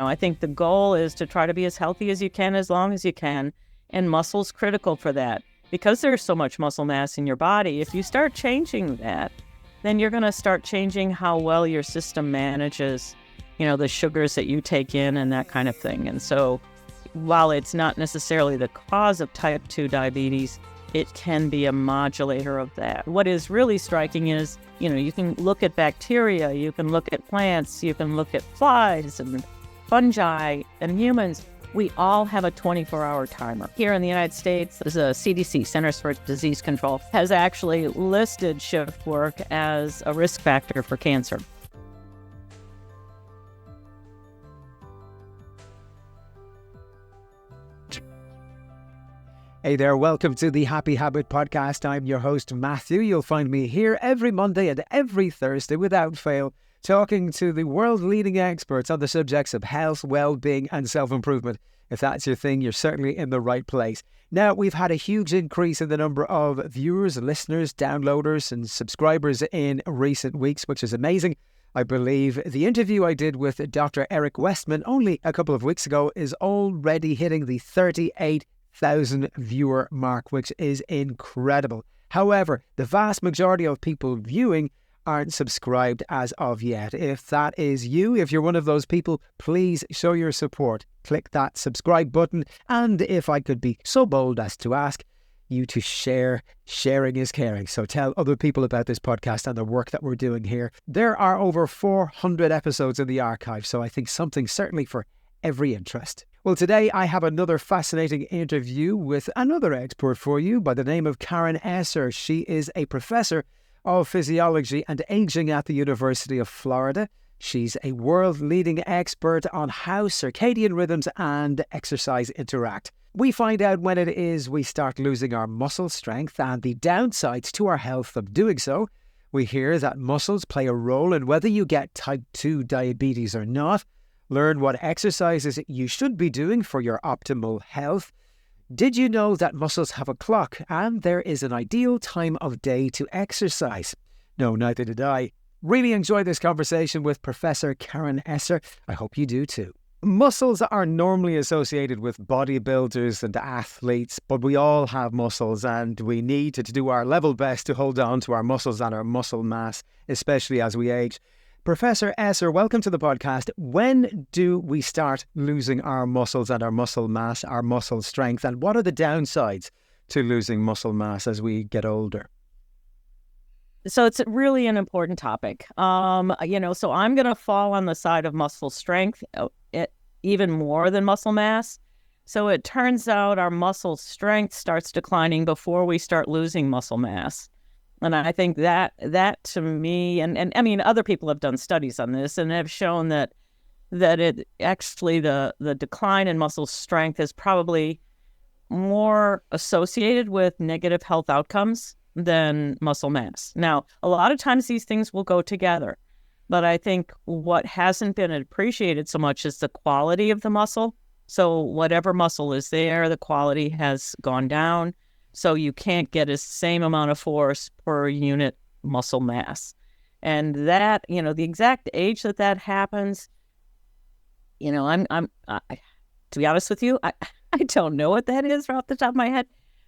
I think the goal is to try to be as healthy as you can, as long as you can, and muscle's critical for that. Because there's so much muscle mass in your body, if you start changing that, then you're going to start changing how well your system manages, the sugars that you take in and that kind of thing. And so while it's not necessarily the cause of type 2 diabetes, it can be a modulator of that. What is really striking is, you can look at bacteria, you can look at plants, you can look at flies and fungi and humans. We all have a 24-hour timer. Here in the United States, there's a CDC, Centers for Disease Control, has actually listed shift work as a risk factor for cancer. Hey there, welcome to the Happy Habit Podcast. I'm your host, Matthew. You'll find me here every Monday and every Thursday without fail, talking to the world-leading experts on the subjects of health, well-being and self-improvement. If that's your thing, you're certainly in the right place. Now, we've had a huge increase in the number of viewers, listeners, downloaders and subscribers in recent weeks, which is amazing. I believe the interview I did with Dr Eric Westman only a couple of weeks ago is already hitting the 38,000 viewer mark, which is incredible. However, the vast majority of people viewing aren't subscribed as of yet. If that is you, if you're one of those people, please show your support. Click that subscribe button, and if I could be so bold as to ask you to share. Sharing is caring. So tell other people about this podcast and the work that we're doing here. There are over 400 episodes in the archive, so I think something certainly for every interest. Well, today I have another fascinating interview with another expert for you by the name of Karyn Esser. She is a professor of physiology and aging at the University of Florida. She's a world-leading expert on how circadian rhythms and exercise interact. We find out when it is we start losing our muscle strength and the downsides to our health of doing so. We hear that muscles play a role in whether you get type 2 diabetes or not. Learn what exercises you should be doing for your optimal health. Did you know that muscles have a clock and there is an ideal time of day to exercise? No, neither did I. Really enjoyed this conversation with Professor Karyn Esser. I hope you do too. Muscles are normally associated with bodybuilders and athletes, but we all have muscles and we need to do our level best to hold on to our muscles and our muscle mass, especially as we age. Professor Esser, welcome to the podcast. When do we start losing our muscles and our muscle mass, our muscle strength, and what are the downsides to losing muscle mass as we get older? So it's really an important topic. So I'm going to fall on the side of muscle strength even more than muscle mass. So it turns out our muscle strength starts declining before we start losing muscle mass. And I think that to me, and I mean, other people have done studies on this and have shown that it actually, the decline in muscle strength is probably more associated with negative health outcomes than muscle mass. Now, a lot of times these things will go together, but I think what hasn't been appreciated so much is the quality of the muscle. So whatever muscle is there, the quality has gone down. So you can't get the same amount of force per unit muscle mass. And that, the exact age that happens, to be honest with you, I don't know what that is right off the top of my head.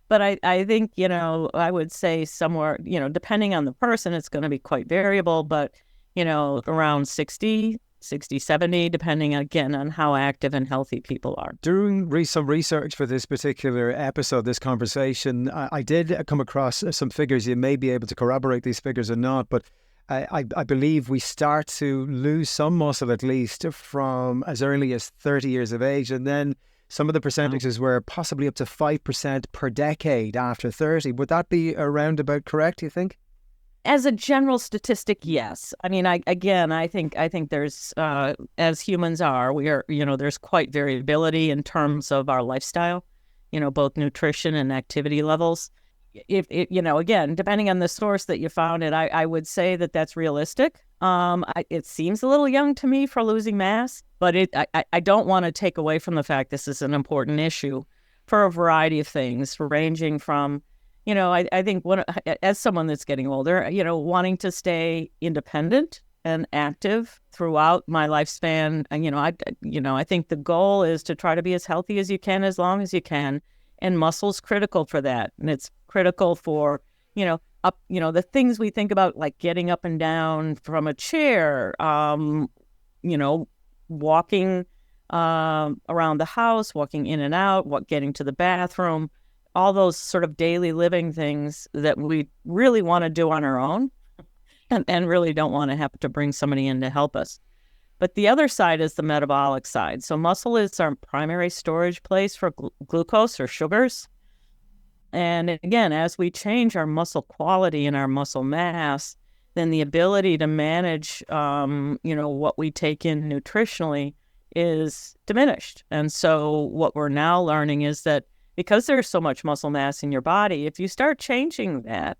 But I think, I would say somewhere, depending on the person, it's going to be quite variable, but, around 60, 70, depending, again, on how active and healthy people are. Doing some research for this particular episode, this conversation, I did come across some figures. You may be able to corroborate these figures or not, but I believe we start to lose some muscle at least from as early as 30 years of age, and then some of the percentages were possibly up to 5% per decade after 30. Would that be around about correct, you think? As a general statistic, yes. I mean, I think there's, as humans are, we are, there's quite variability in terms of our lifestyle, both nutrition and activity levels. If again, depending on the source that you found it, I would say that that's realistic. It seems a little young to me for losing mass, but I don't want to take away from the fact this is an important issue for a variety of things, ranging from, I think as someone that's getting older, wanting to stay independent and active throughout my lifespan. And, I think the goal is to try to be as healthy as you can, as long as you can. And muscle's critical for that. And it's critical for, the things we think about, like getting up and down from a chair, walking around the house, walking in and out, getting to the bathroom, all those sort of daily living things that we really want to do on our own and really don't want to have to bring somebody in to help us. But the other side is the metabolic side. So muscle is our primary storage place for glucose or sugars. And again, as we change our muscle quality and our muscle mass, then the ability to manage, what we take in nutritionally is diminished. And so what we're now learning is that because there's so much muscle mass in your body, if you start changing that,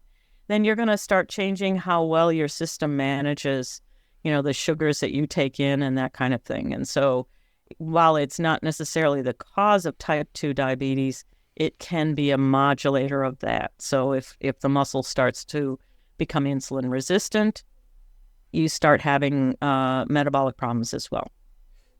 then you're going to start changing how well your system manages, the sugars that you take in and that kind of thing. And so while it's not necessarily the cause of type 2 diabetes, it can be a modulator of that. So if the muscle starts to become insulin resistant, you start having metabolic problems as well.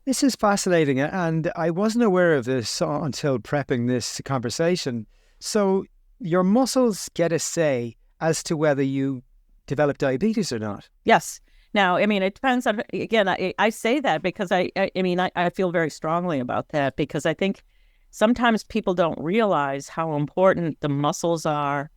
This is fascinating, and I wasn't aware of this until prepping this conversation. So your muscles get a say as to whether you develop diabetes or not. Yes. Now, it depends on, again, I say that because I feel very strongly about that, because I think sometimes people don't realize how important the muscles are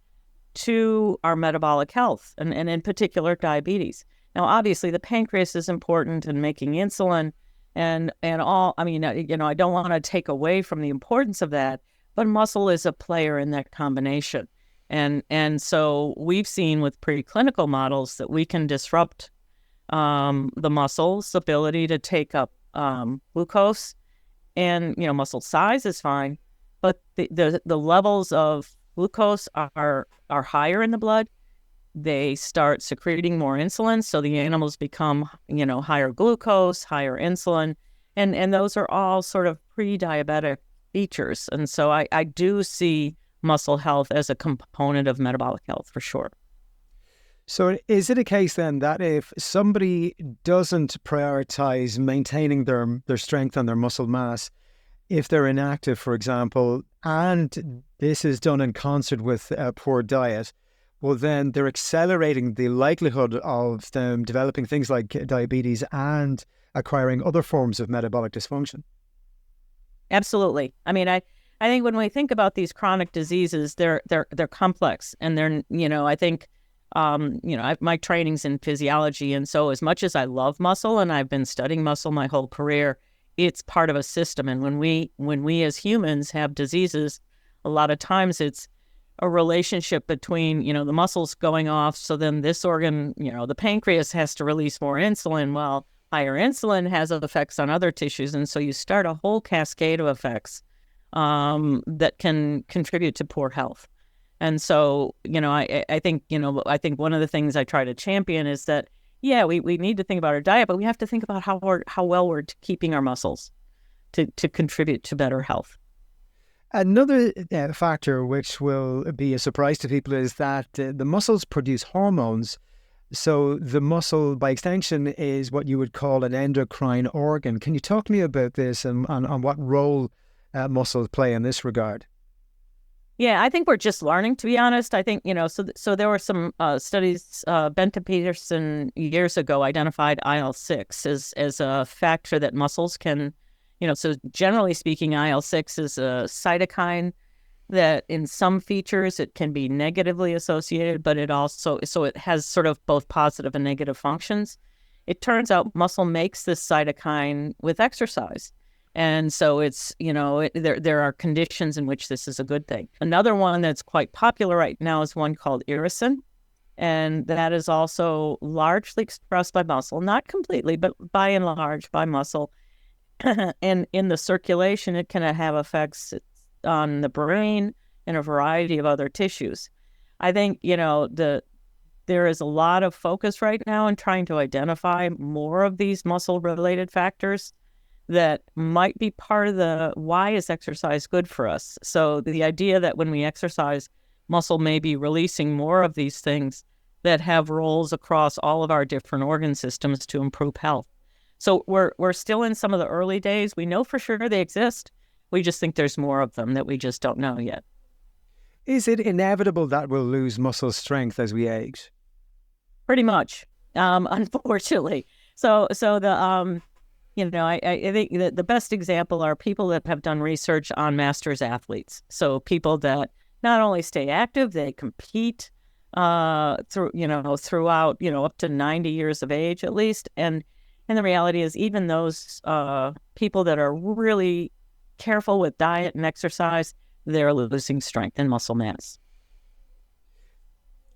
to our metabolic health, and in particular diabetes. Now, obviously, the pancreas is important in making insulin and all. I don't want to take away from the importance of that, but muscle is a player in that combination. And so we've seen with preclinical models that we can disrupt the muscle's ability to take up glucose, and muscle size is fine, but the levels of glucose are higher in the blood. They start secreting more insulin, so the animals become higher glucose, higher insulin, and those are all sort of pre-diabetic features. And so I do see muscle health as a component of metabolic health for sure. So is it a case then that if somebody doesn't prioritize maintaining their strength and their muscle mass, if they're inactive, for example, and this is done in concert with a poor diet, well, then they're accelerating the likelihood of them developing things like diabetes and acquiring other forms of metabolic dysfunction? Absolutely. I think when we think about these chronic diseases, they're complex, and they're, I think, my training's in physiology. And so as much as I love muscle, and I've been studying muscle my whole career, it's part of a system. And when we as humans have diseases, a lot of times it's a relationship between, the muscles going off. So then this organ, the pancreas has to release more insulin. Well, higher insulin has effects on other tissues. And so you start a whole cascade of effects that can contribute to poor health. And so, I think one of the things I try to champion is that, we need to think about our diet, but we have to think about how well we're keeping our muscles to contribute to better health. Another factor which will be a surprise to people is that the muscles produce hormones. So the muscle, by extension, is what you would call an endocrine organ. Can you talk to me about this and on what role muscles play in this regard? Yeah, I think we're just learning, to be honest. I think, so there were some studies, Benta Peterson years ago identified IL-6 as a factor that muscles can, so generally speaking, IL-6 is a cytokine that in some features it can be negatively associated, but it has sort of both positive and negative functions. It turns out muscle makes this cytokine with exercise. And so it's, there are conditions in which this is a good thing. Another one that's quite popular right now is one called irisin. And that is also largely expressed by muscle, not completely, but by and large by muscle. And in the circulation, it can have effects on the brain and a variety of other tissues. I think, there is a lot of focus right now in trying to identify more of these muscle-related factors that might be part of the why is exercise good for us. So the idea that when we exercise, muscle may be releasing more of these things that have roles across all of our different organ systems to improve health. So we're still in some of the early days. We know for sure they exist. We just think there's more of them that we just don't know yet. Is it inevitable that we'll lose muscle strength as we age? Pretty much, unfortunately. So the I think the best example are people that have done research on masters athletes. So people that not only stay active, they compete throughout up to 90 years of age at least. And the reality is, even those people that are really careful with diet and exercise, they're losing strength and muscle mass.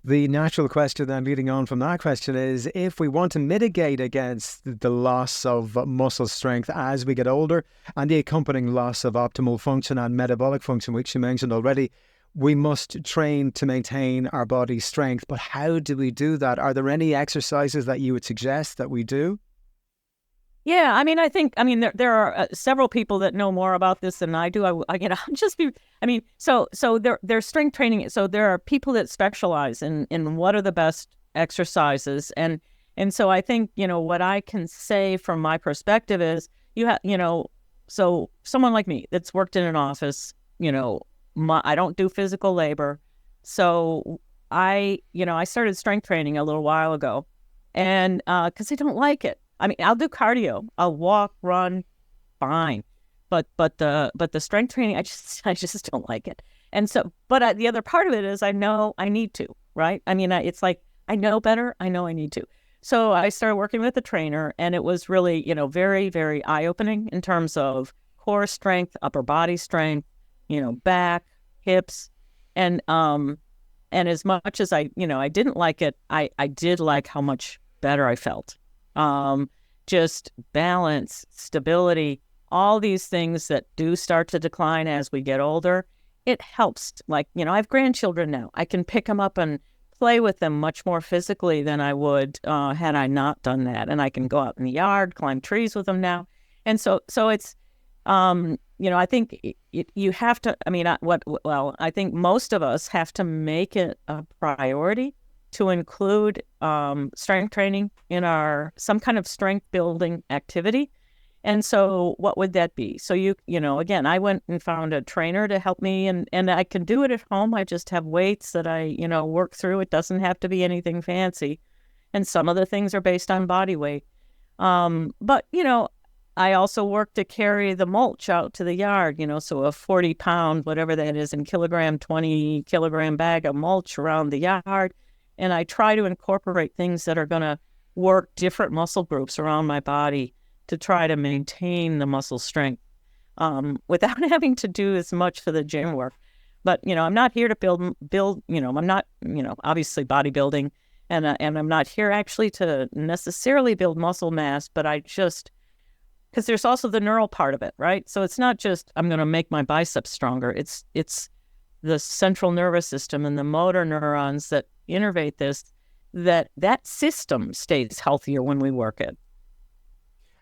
The natural question then leading on from that question is, if we want to mitigate against the loss of muscle strength as we get older and the accompanying loss of optimal function and metabolic function, which you mentioned already, we must train to maintain our body's strength. But how do we do that? Are there any exercises that you would suggest that we do? Yeah, I think there are several people that know more about this than I do. There's strength training. So there are people that specialize in what are the best exercises, and so I think what I can say from my perspective is so someone like me that's worked in an office, I don't do physical labor, so I started strength training a little while ago, and because I don't like it. I'll do cardio. I'll walk, run, fine. But the strength training, I just don't like it. And so, but the other part of it is I know I need to, right? It's like I know better. I know I need to. So I started working with a trainer, and it was really, very, very eye-opening in terms of core strength, upper body strength, back, hips, and as much as I didn't like it, I did like how much better I felt. Just balance, stability, all these things that do start to decline as we get older. It helps. I have grandchildren now. I can pick them up and play with them much more physically than I would had I not done that. And I can go out in the yard, climb trees with them now. And so it's, I think you have to, I think most of us have to make it a priority to include strength training in some kind of strength building activity. And so what would that be? So again, I went and found a trainer to help me, and I can do it at home. I just have weights that I, work through. It doesn't have to be anything fancy. And some of the things are based on body weight. But I also work to carry the mulch out to the yard, so a 40-pound, whatever that is in 20-kilogram bag of mulch around the yard. And I try to incorporate things that are going to work different muscle groups around my body to try to maintain the muscle strength without having to do as much for the gym work. But, I'm not here to build, I'm not, obviously bodybuilding, and I'm not here actually to necessarily build muscle mass, but because there's also the neural part of it, right? So it's not just I'm going to make my biceps stronger. It's the central nervous system and the motor neurons that innervate this, that system stays healthier when we work it.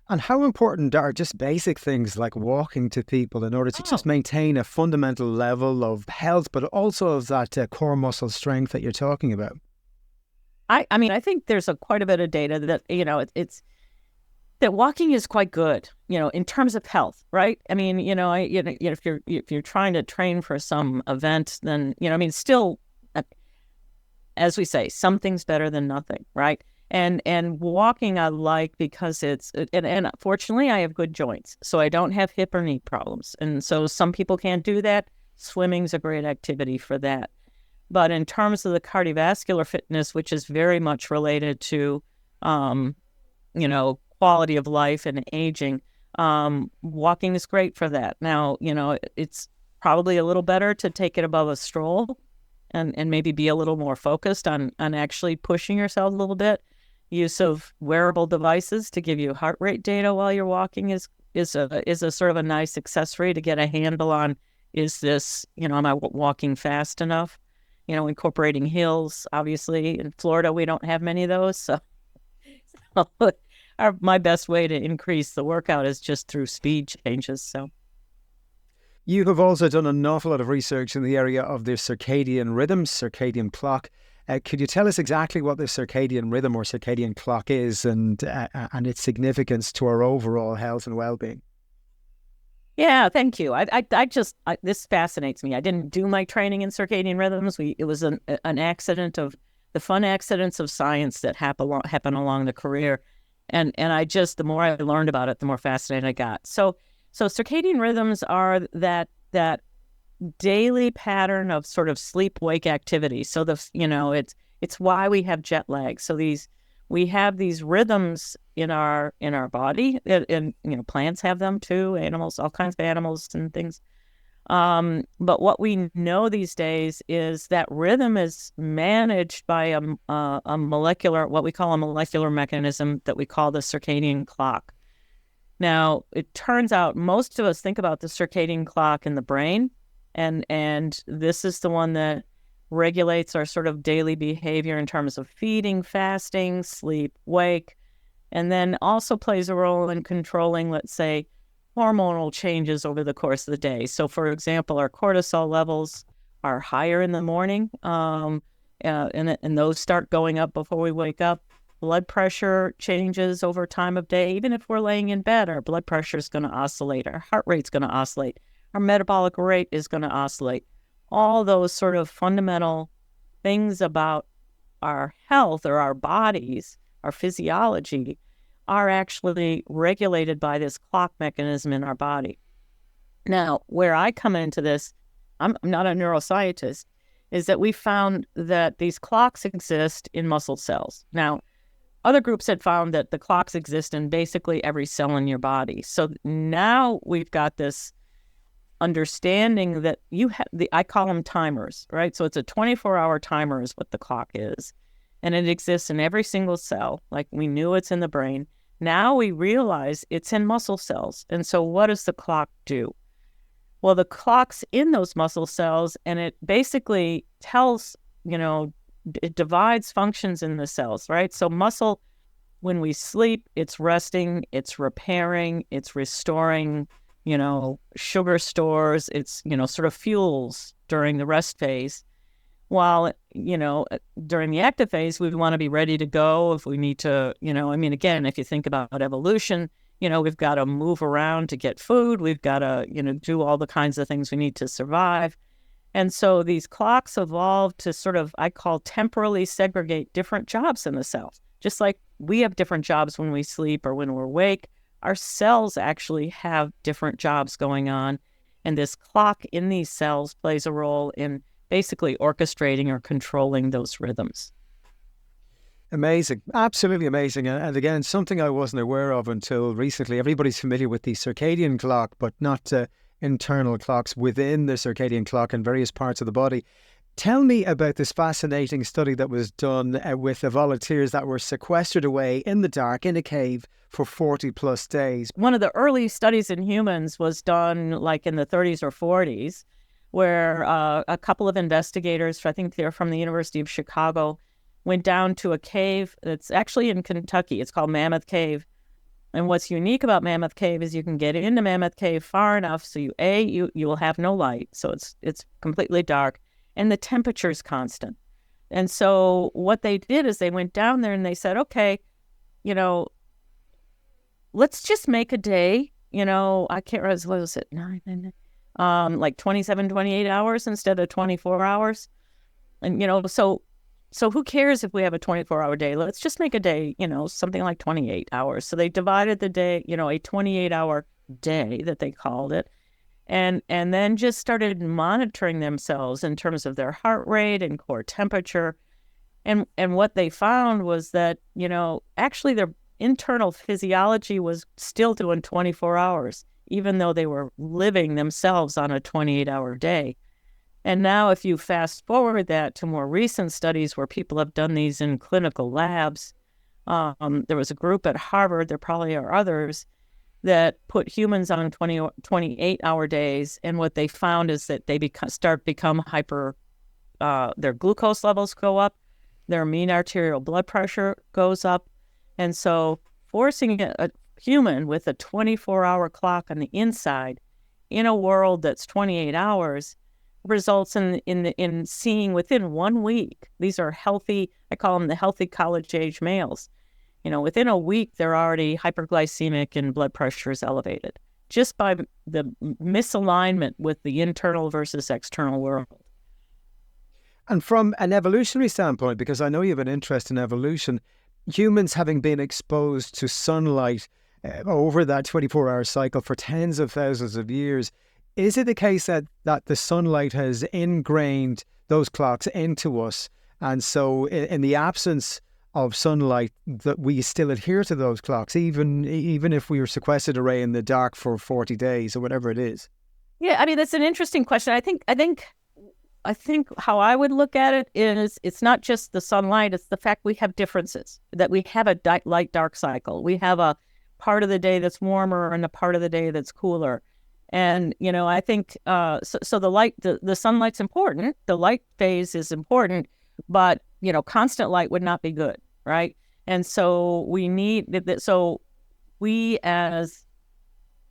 And how important are just basic things like walking to people in order to just maintain a fundamental level of health, but also of that core muscle strength that you're talking about? I think there's quite a bit of data that, it's that walking is quite good, in terms of health, right? If you're trying to train for some event, then, still, as we say, something's better than nothing, right? And walking I like because and fortunately I have good joints, so I don't have hip or knee problems. And so some people can't do that. Swimming's a great activity for that. But in terms of the cardiovascular fitness, which is very much related to, quality of life and aging, walking is great for that. Now, it's probably a little better to take it above a stroll and maybe be a little more focused on actually pushing yourself a little bit. Use of wearable devices to give you heart rate data while you're walking is a sort of a nice accessory to get a handle on, is this, am I walking fast enough? Incorporating hills, obviously. In Florida, we don't have many of those. So my best way to increase the workout is just through speed changes. So. You have also done an awful lot of research in the area of the circadian rhythm, circadian clock. Could you tell us exactly what the circadian rhythm or circadian clock is and its significance to our overall health and well-being? Yeah, thank you. This fascinates me. I didn't do my training in circadian rhythms. It was an accident of the fun accidents of science that happen along the career, and the more I learned about it, the more fascinated I got. So circadian rhythms are that daily pattern of sort of sleep-wake activity. So it's why we have jet lag. So we have these rhythms in our body, and plants have them too, animals, all kinds of animals and things. But what we know these days is that rhythm is managed by a molecular, what we call a molecular mechanism that we call the circadian clock. Now, it turns out most of us think about the circadian clock in the brain, and this is the one that regulates our sort of daily behavior in terms of feeding, fasting, sleep, wake, and then also plays a role in controlling, let's say, hormonal changes over the course of the day. So, for example, our cortisol levels are higher in the morning, and those start going up before we wake up. Blood pressure changes over time of day. Even if we're laying in bed, our blood pressure is going to oscillate. Our heart rate's going to oscillate. Our metabolic rate is going to oscillate. All those sort of fundamental things about our health or our bodies, our physiology, are actually regulated by this clock mechanism in our body. Now, where I come into this, I'm not a neuroscientist, is that we found that these clocks exist in muscle cells. Now, other groups had found that the clocks exist in basically every cell in your body. So now we've got this understanding that you have I call them timers, right? So it's a 24-hour timer is what the clock is. And it exists in every single cell. Like we knew it's in the brain. Now we realize it's in muscle cells. And so what does the clock do? Well, the clock's in those muscle cells, and it basically tells, it divides functions in the cells, right? So muscle, when we sleep, it's resting, it's repairing, it's restoring, sugar stores, it's, sort of fuels during the rest phase. While, during the active phase, we want to be ready to go if we need to, again, if you think about evolution, we've got to move around to get food. We've got to, do all the kinds of things we need to survive. And so these clocks evolved to sort of, I call temporally segregate different jobs in the cells. Just like we have different jobs when we sleep or when we're awake, our cells actually have different jobs going on. And this clock in these cells plays a role in basically orchestrating or controlling those rhythms. Amazing. Absolutely amazing. And again, something I wasn't aware of until recently. Everybody's familiar with the circadian clock, but not internal clocks within the circadian clock in various parts of the body. Tell me about this fascinating study that was done with the volunteers that were sequestered away in the dark in a cave for 40 plus days. One of the early studies in humans was done like in the 30s or 40s, where a couple of investigators, I think they're from the University of Chicago, went down to a cave that's actually in Kentucky. It's called Mammoth Cave. And what's unique about Mammoth Cave is you can get into Mammoth Cave far enough so you will have no light. So it's completely dark. And the temperature is constant. And so what they did is they went down there and they said, okay, let's just make a day, I can't remember, what was it, 27, 28 hours instead of 24 hours. And, so who cares if we have a 24-hour day? Let's just make a day, something like 28 hours. So they divided the day, a 28-hour day that they called it. And then just started monitoring themselves in terms of their heart rate and core temperature. And what they found was that, actually their internal physiology was still doing 24 hours, even though they were living themselves on a 28-hour day. And now if you fast forward that to more recent studies where people have done these in clinical labs, there was a group at Harvard, there probably are others, that put humans on 28-hour days, and what they found is that they become hyper, their glucose levels go up, their mean arterial blood pressure goes up, and so forcing a human with a 24-hour clock on the inside in a world that's 28 hours results in seeing within 1 week. These are healthy. I call them the healthy college age males. Within a week, they're already hyperglycemic and blood pressure is elevated just by the misalignment with the internal versus external world. And from an evolutionary standpoint, because I know you have an interest in evolution, humans having been exposed to sunlight over that 24-hour cycle for tens of thousands of years, is it the case that the sunlight has ingrained those clocks into us? And so in the absence of sunlight, that we still adhere to those clocks, even if we were sequestered away in the dark for 40 days or whatever it is? Yeah, I mean, that's an interesting question. I think how I would look at it is it's not just the sunlight, it's the fact we have differences, that we have a light-dark cycle. We have a part of the day that's warmer and a part of the day that's cooler. And, I think, so the sunlight's important. The light phase is important, but, constant light would not be good, right? And so we as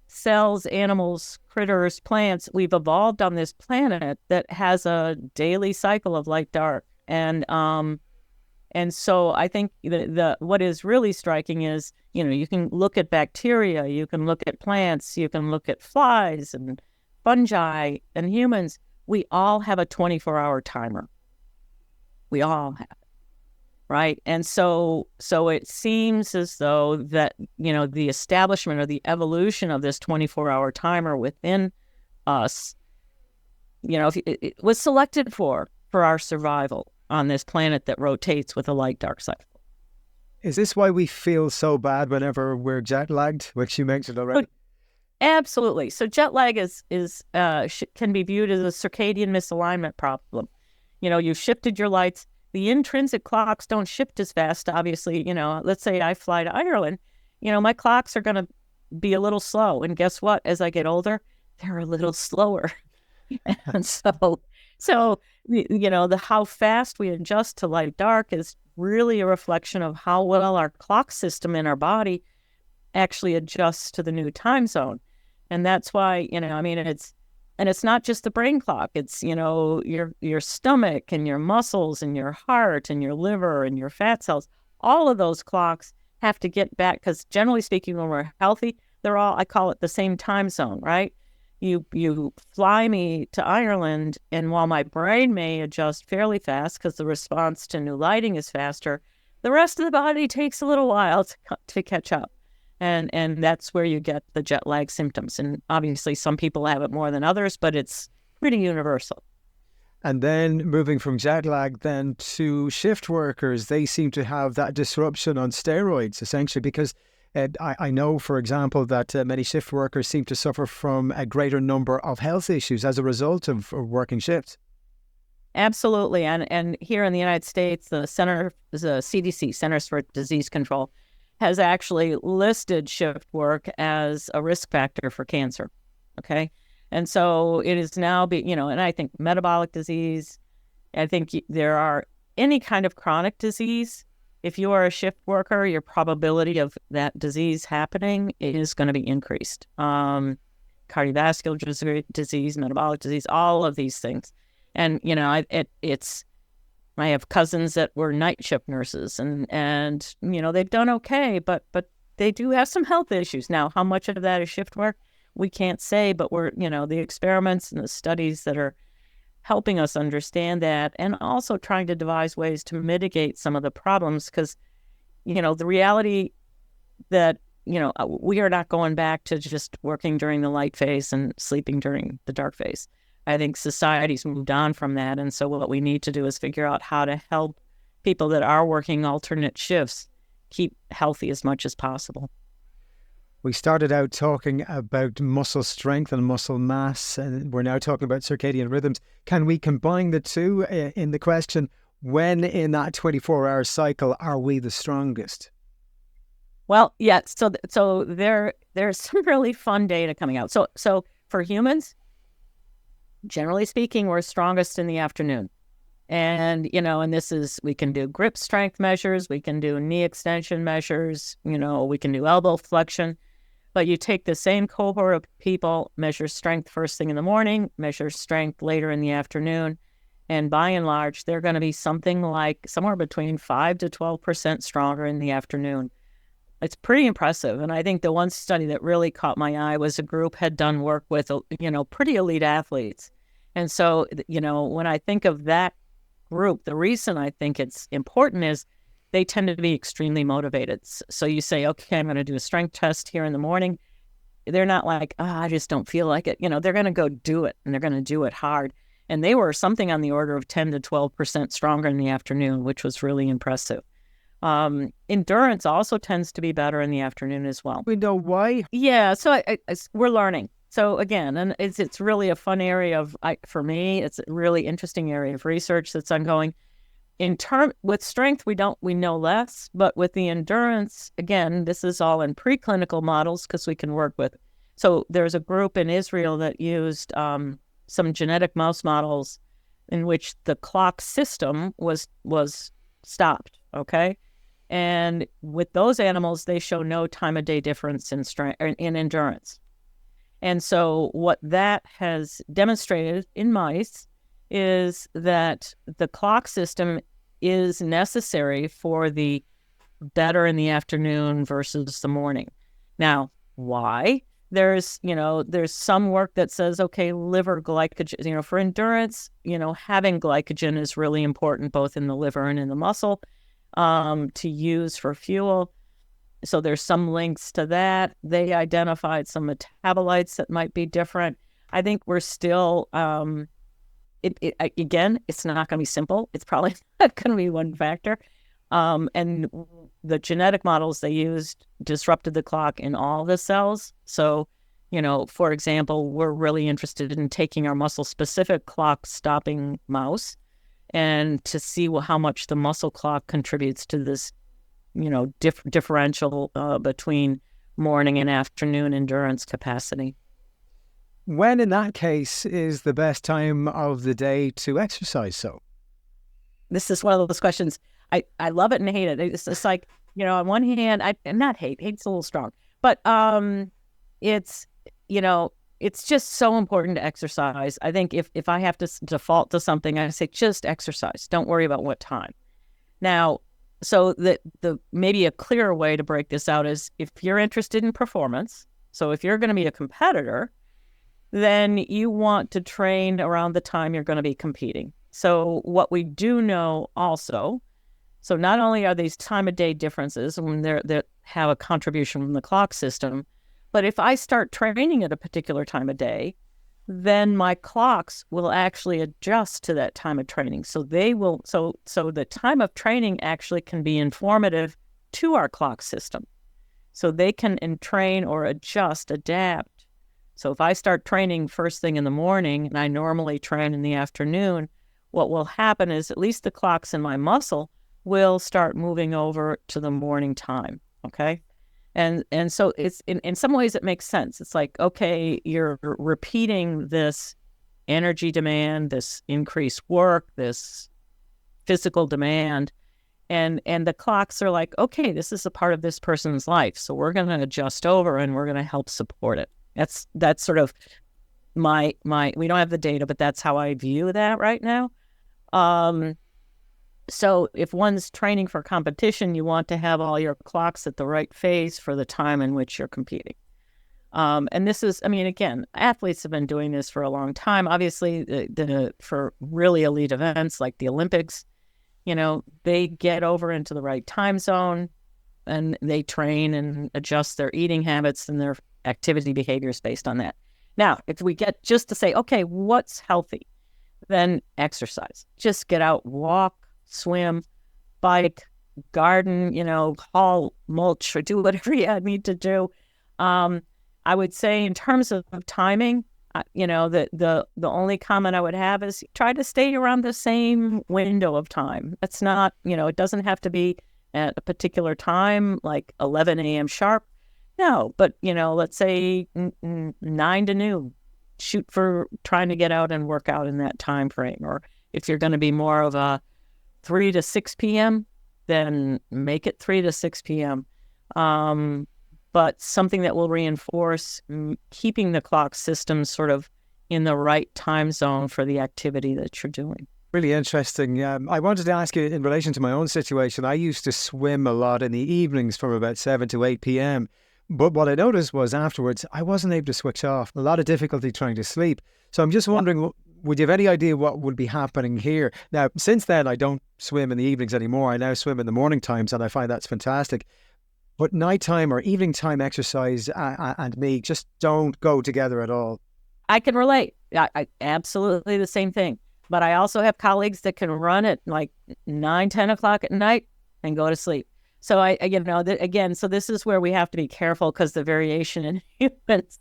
cells, animals, critters, plants, we've evolved on this planet that has a daily cycle of light dark. And so I think what is really striking is, you can look at bacteria, you can look at plants, you can look at flies and fungi and humans. We all have a 24-hour timer. We all have. Right. And so it seems as though that, the establishment or the evolution of this 24-hour timer within us, it was selected for our survival on this planet that rotates with a light-dark cycle. Is this why we feel so bad whenever we're jet lagged, which you mentioned already? Absolutely. So jet lag can be viewed as a circadian misalignment problem. You've shifted your lights. The intrinsic clocks don't shift as fast, obviously. Let's say I fly to Ireland, my clocks are going to be a little slow. And guess what? As I get older, they're a little slower. And so how fast we adjust to light dark is really a reflection of how well our clock system in our body actually adjusts to the new time zone. And that's why, it's not just the brain clock. It's, your stomach and your muscles and your heart and your liver and your fat cells. All of those clocks have to get back, because generally speaking, when we're healthy, they're all, I call it the same time zone, right? You fly me to Ireland, and while my brain may adjust fairly fast because the response to new lighting is faster, the rest of the body takes a little while to catch up. And that's where you get the jet lag symptoms. And obviously some people have it more than others, but it's pretty universal. And then moving from jet lag then to shift workers, they seem to have that disruption on steroids, essentially, because I know, for example, that many shift workers seem to suffer from a greater number of health issues as a result of working shifts. Absolutely. And here in the United States, the CDC, Centers for Disease Control, has actually listed shift work as a risk factor for cancer. Okay. And so it is now and I think metabolic disease, I think there are any kind of chronic disease. If you are a shift worker, your probability of that disease happening is going to be increased. Cardiovascular disease, metabolic disease, all of these things. And, I have cousins that were night shift nurses and they've done okay, but they do have some health issues. Now, how much of that is shift work? We can't say, but we're, the experiments and the studies that are helping us understand that, and also trying to devise ways to mitigate some of the problems, because, the reality that, we are not going back to just working during the light phase and sleeping during the dark phase. I think society's moved on from that. And so what we need to do is figure out how to help people that are working alternate shifts keep healthy as much as possible. We started out talking about muscle strength and muscle mass, and we're now talking about circadian rhythms. Can we combine the two in the question, when in that 24-hour cycle are we the strongest? Well, yeah. So there's some really fun data coming out. So for humans, generally speaking, we're strongest in the afternoon. And, and this is, we can do grip strength measures, we can do knee extension measures, we can do elbow flexion. But you take the same cohort of people, measure strength first thing in the morning, measure strength later in the afternoon, and by and large, they're going to be something like somewhere between 5 to 12% stronger in the afternoon. It's pretty impressive. And I think the one study that really caught my eye was a group had done work with, pretty elite athletes. And so, when I think of that group, the reason I think it's important is they tend to be extremely motivated. So you say, okay, I'm going to do a strength test here in the morning. They're not like, I just don't feel like it. They're going to go do it, and they're going to do it hard. And they were something on the order of 10 to 12% stronger in the afternoon, which was really impressive. Endurance also tends to be better in the afternoon as well. We know why? Yeah, so we're learning. So again, and it's really a fun area for me, it's a really interesting area of research that's ongoing. With strength, we know less, but with the endurance, again, this is all in preclinical models because we can work with. So there's a group in Israel that used some genetic mouse models in which the clock system was stopped. Okay, and with those animals, they show no time of day difference in strength in endurance. And so what that has demonstrated in mice is that the clock system is necessary for the better in the afternoon versus the morning. Now, why? There's some work that says, okay, liver glycogen, for endurance, having glycogen is really important both in the liver and in the muscle to use for fuel. So there's some links to that. They identified some metabolites that might be different. I think we're still, again, it's not going to be simple. It's probably not going to be one factor. And the genetic models they used disrupted the clock in all the cells. So, for example, we're really interested in taking our muscle-specific clock-stopping mouse and to see how much the muscle clock contributes to this differential between morning and afternoon endurance capacity. When in that case is the best time of the day to exercise? So this is one of those questions. I love it and hate it. It's like, on one hand, not hate's a little strong, but it's just so important to exercise. I think if I have to default to something, I say just exercise. Don't worry about what time. Now, so the maybe a clearer way to break this out is if you're interested in performance. So if you're going to be a competitor, then you want to train around the time you're going to be competing. So what we do know also, so not only are these time of day differences when they have a contribution from the clock system, but if I start training at a particular time of day, then my clocks will actually adjust to that time of training. So they will, so the time of training actually can be informative to our clock system. So they can train or adjust, adapt. So if I start training first thing in the morning and I normally train in the afternoon, what will happen is at least the clocks in my muscle will start moving over to the morning time. Okay. And so it's in some ways it makes sense. It's like, okay, you're repeating this energy demand, this increased work, this physical demand, and the clocks are like, okay, this is a part of this person's life, so we're going to adjust over and we're going to help support it. That's sort of my we don't have the data, but that's how I view that right now. So if one's training for competition, you want to have all your clocks at the right phase for the time in which you're competing. And this is, again, athletes have been doing this for a long time. Obviously, for really elite events like the Olympics, they get over into the right time zone and they train and adjust their eating habits and their activity behaviors based on that. Now, if we get just to say, okay, what's healthy? Then exercise. Just get out, walk, swim, bike, garden, haul mulch or do whatever you need to do. I would say in terms of timing, the only comment I would have is try to stay around the same window of time. It's not, it doesn't have to be at a particular time, like 11 a.m. sharp. No, but, let's say 9 to noon. Shoot for trying to get out and work out in that time frame. Or if you're going to be more of a 3 to 6 p.m., then make it 3 to 6 p.m. but something that will reinforce keeping the clock system sort of in the right time zone for the activity that you're doing. Really interesting. I wanted to ask you in relation to my own situation. I used to swim a lot in the evenings from about 7 to 8 p.m. But what I noticed was afterwards, I wasn't able to switch off. A lot of difficulty trying to sleep. So I'm just wondering, would you have any idea what would be happening here? Now, since then, I don't swim in the evenings anymore. I now swim in the morning times, and I find that's fantastic. But nighttime or evening time exercise and me just don't go together at all. I can relate. I absolutely the same thing. But I also have colleagues that can run at like 9, 10 o'clock at night and go to sleep. So again, so this is where we have to be careful because the variation in humans,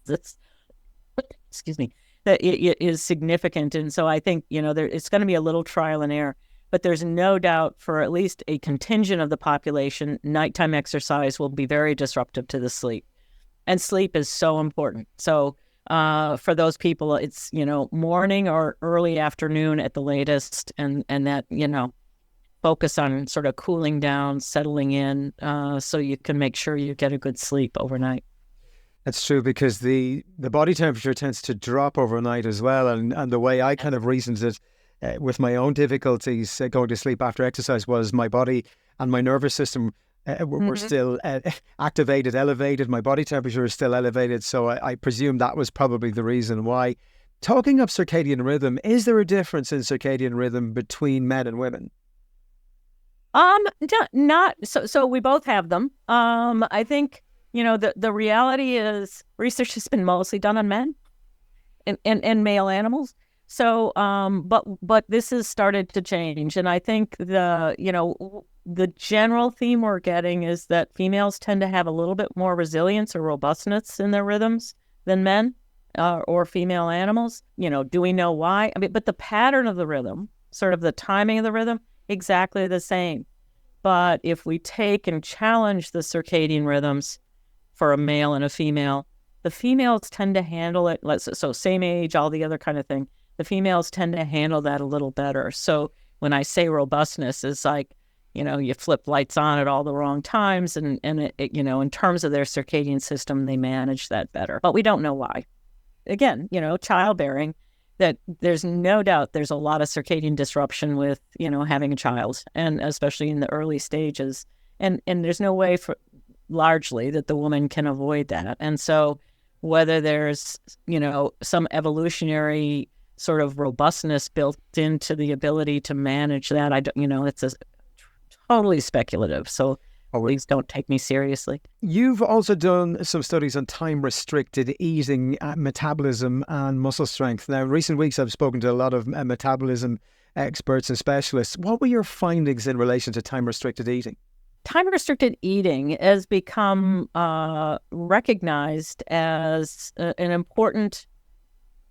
excuse me, that it is significant. And so I think, it's going to be a little trial and error. But there's no doubt for at least a contingent of the population, nighttime exercise will be very disruptive to the sleep. And sleep is so important. So for those people, it's, morning or early afternoon at the latest, and that, focus on sort of cooling down, settling in, so you can make sure you get a good sleep overnight. That's true, because the body temperature tends to drop overnight as well. And the way I kind of reasoned it with my own difficulties going to sleep after exercise was my body and my nervous system were still activated, elevated. My body temperature is still elevated. So I presume that was probably the reason why. Talking of circadian rhythm, is there a difference in circadian rhythm between men and women? Not so we both have them. I think, the reality is research has been mostly done on men and male animals. So, but this has started to change. And I think the general theme we're getting is that females tend to have a little bit more resilience or robustness in their rhythms than men or female animals. Do we know why? I mean, but the pattern of the rhythm, sort of the timing of the rhythm, exactly the same. But if we take and challenge the circadian rhythms for a male and a female, the females tend to handle it. So same age, all the other kind of thing. The females tend to handle that a little better. So when I say robustness, it's like, you flip lights on at all the wrong times, and it, in terms of their circadian system, they manage that better. But we don't know why. Again, childbearing, that there's no doubt there's a lot of circadian disruption with, having a child, and especially in the early stages. And there's no way largely that the woman can avoid that. And so whether there's, some evolutionary sort of robustness built into the ability to manage that, it's totally speculative. So please don't take me seriously. You've also done some studies on time-restricted eating, metabolism and muscle strength. Now, in recent weeks, I've spoken to a lot of metabolism experts and specialists. What were your findings in relation to time-restricted eating? Time-restricted eating has become recognized as an important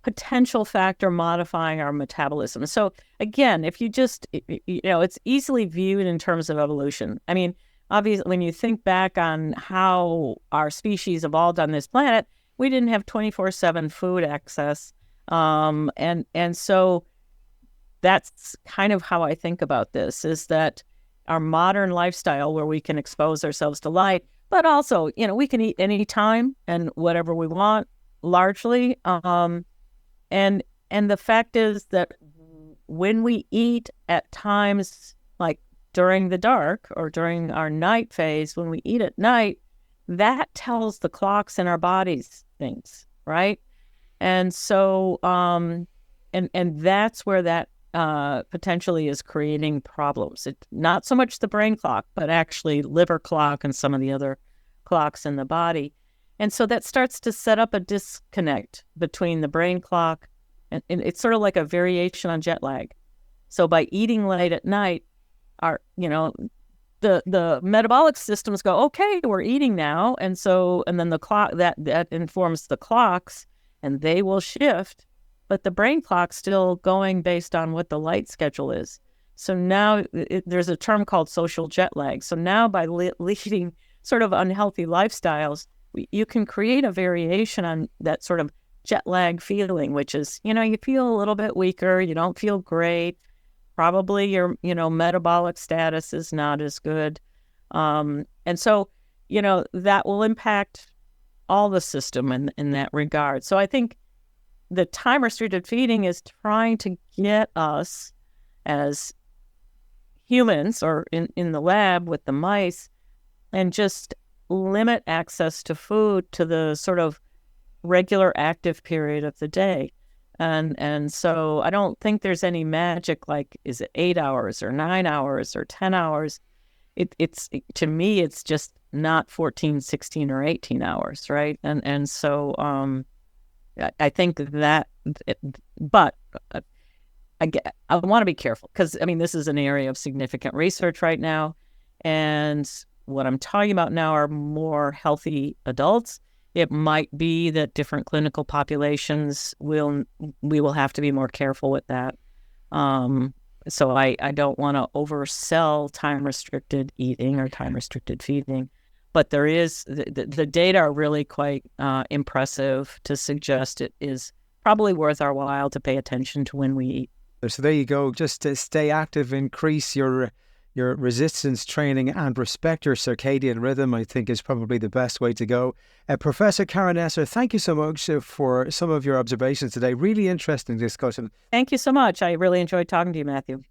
potential factor modifying our metabolism. So again, if you just, it's easily viewed in terms of evolution. I mean, obviously, when you think back on how our species evolved on this planet, we didn't have 24/7 food access. And so that's kind of how I think about this, is that our modern lifestyle, where we can expose ourselves to light, but also, we can eat anytime and whatever we want, largely. And the fact is that when we eat at times like during the dark or during our night phase, when we eat at night, that tells the clocks in our bodies things, right? And so, and that's where that potentially is creating problems. It's not so much the brain clock, but actually liver clock and some of the other clocks in the body. And so that starts to set up a disconnect between the brain clock, and it's sort of like a variation on jet lag. So by eating late at night, our, the metabolic systems go, okay, we're eating now. And then the clock that informs the clocks, and they will shift, but the brain clock's still going based on what the light schedule is. So now there's a term called social jet lag. So now by leading sort of unhealthy lifestyles, you can create a variation on that sort of jet lag feeling, which is, you feel a little bit weaker, you don't feel great, probably your, metabolic status is not as good. And so, that will impact all the system in that regard. So I think the time-restricted feeding is trying to get us as humans or in the lab with the mice and just limit access to food to the sort of regular active period of the day. And so I don't think there's any magic like, is it 8 hours or 9 hours or 10 hours? It's to me, it's just not 14, 16, or 18 hours, right? And so I think that, but I want to be careful because, I mean, this is an area of significant research right now. And what I'm talking about now are more healthy adults. It might be that different clinical populations we will have to be more careful with that. So I don't want to oversell time-restricted eating or time-restricted feeding. But there is, the data are really quite impressive to suggest it is probably worth our while to pay attention to when we eat. So there you go. Just to stay active, increase your resistance training and respect your circadian rhythm, I think is probably the best way to go. Professor Karyn Esser, thank you so much for some of your observations today. Really interesting discussion. Thank you so much. I really enjoyed talking to you, Matthew.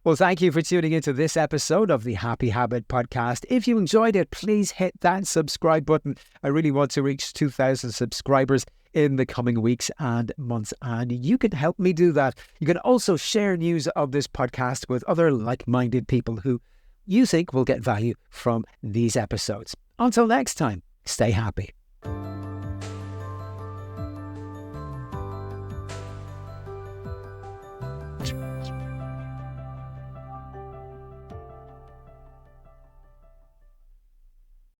Well, thank you for tuning into this episode of the Happy Habit Podcast. If you enjoyed it, please hit that subscribe button. I really want to reach 2,000 subscribers in the coming weeks and months, and you can help me do that. You can also share news of this podcast with other like-minded people who you think will get value from these episodes. Until next time, stay happy.